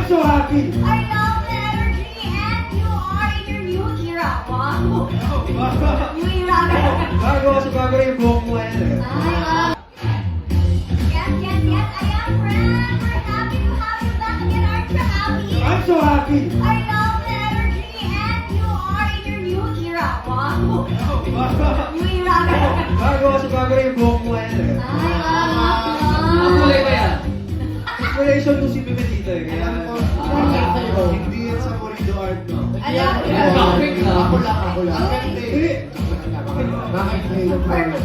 so happy! I love the energy and you are in your new era. Wow! New era. Bago rin yung buhok mo ngayon eh. Yes, yes, yes. I am Fran. We're happy to have you back again, aren't you happy? I'm so happy! I love the energy and you are in your new era. Wow! New era. Bago rin yung buhok mo ngayon eh. Kulay ba yan? Inspiration ko si Bebe dito eh. Kaya... Hindi yan sa Corrido Art, no? Alam. Topic na. Ako lang. Hindi! Bakit kayo yung color?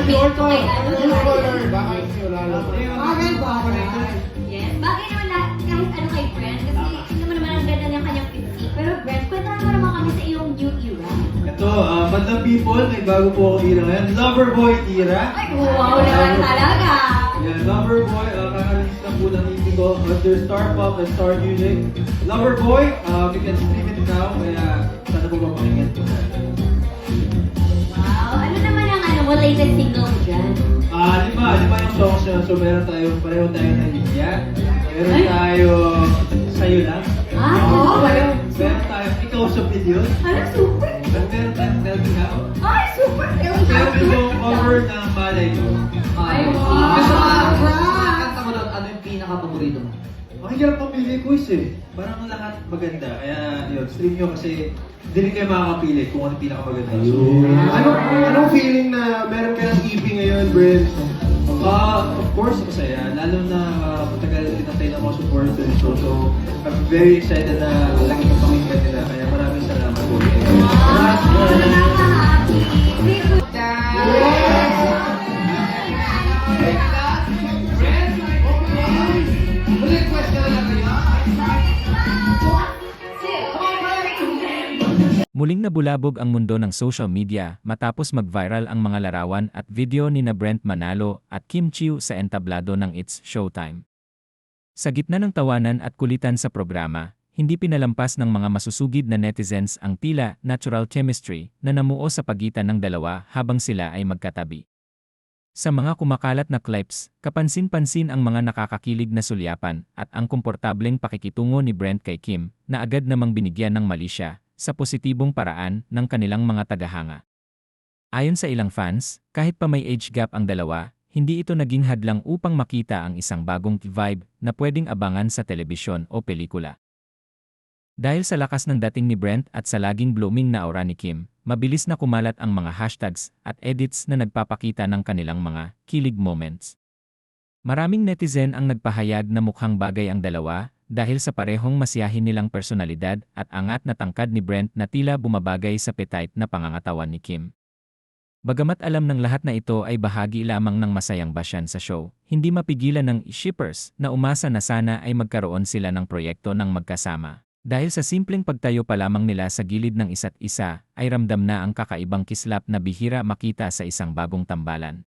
Short ko! Yung color, bakit kayo lalo? Yes. Bagay naman kahit ano kay Brent. Kasi ito mo naman ang ganda ng kanyang physique. Pero Brent, kwenta mo naman kami sa iyong new era. Ito, Bandang People, may bago po akong era ngayon. Loverboy era. Ay, wow naman talaga. Yeah, Loverboy, kaka-release na po ng EP ko under Star Pop and Star Music. Loverboy, you can stream it now, kaya sana po mapakinggan po na. Wow. Ano naman ang mo latest single mo dyan? Lima yung songs na. So pareho tayo na India. Meron tayo Sa'yo Lang. Meron tayo Ikaw sa Bilyon. Ano, super? At meron tayo Tell Me How. Ay, super! Meron yung cover ng Malay Ko. Ay, Gusto wow! kanta mo doon, ano yung pinaka-paborito mo? Ang hirap pamili quiz eh. Parang lahat maganda. Kaya yun, stream nyo kasi hindi rin kayo makakapili kung ano pinakamaganda. Anong feeling na meron ka ng EP ngayon, Brent? Of course, masaya. Lalo na matagal tinatay ng mga supporters. So, I'm very excited na lagi yung pakinggan nila. Kaya maraming salamat po. Ulit question na lang kayo. Muling nabulabog ang mundo ng social media matapos mag-viral ang mga larawan at video ni na Brent Manalo at Kim Chiu sa entablado ng It's Showtime. Sa gitna ng tawanan at kulitan sa programa, hindi pinalampas ng mga masusugid na netizens ang tila natural chemistry na namuo sa pagitan ng dalawa habang sila ay magkatabi. Sa mga kumakalat na clips, kapansin-pansin ang mga nakakakilig na sulyapan at ang komportableng pakikitungo ni Brent kay Kim na agad namang binigyan ng mali siya sa positibong paraan ng kanilang mga tagahanga. Ayon sa ilang fans, kahit pa may age gap ang dalawa, hindi ito naging hadlang upang makita ang isang bagong vibe na pwedeng abangan sa telebisyon o pelikula. Dahil sa lakas ng dating ni Brent at sa laging blooming na aura ni Kim, mabilis na kumalat ang mga hashtags at edits na nagpapakita ng kanilang mga kilig moments. Maraming netizen ang nagpahayag na mukhang bagay ang dalawa dahil sa parehong masiyahin nilang personalidad at angat na tangkad ni Brent na tila bumabagay sa petite na pangangatawan ni Kim. Bagamat alam ng lahat na ito ay bahagi lamang ng masayang basyan sa show, hindi mapigilan ng shippers na umasa na sana ay magkaroon sila ng proyekto ng magkasama. Dahil sa simpleng pagtayo pa lamang nila sa gilid ng isa't isa, ay ramdam na ang kakaibang kislap na bihira makita sa isang bagong tambalan.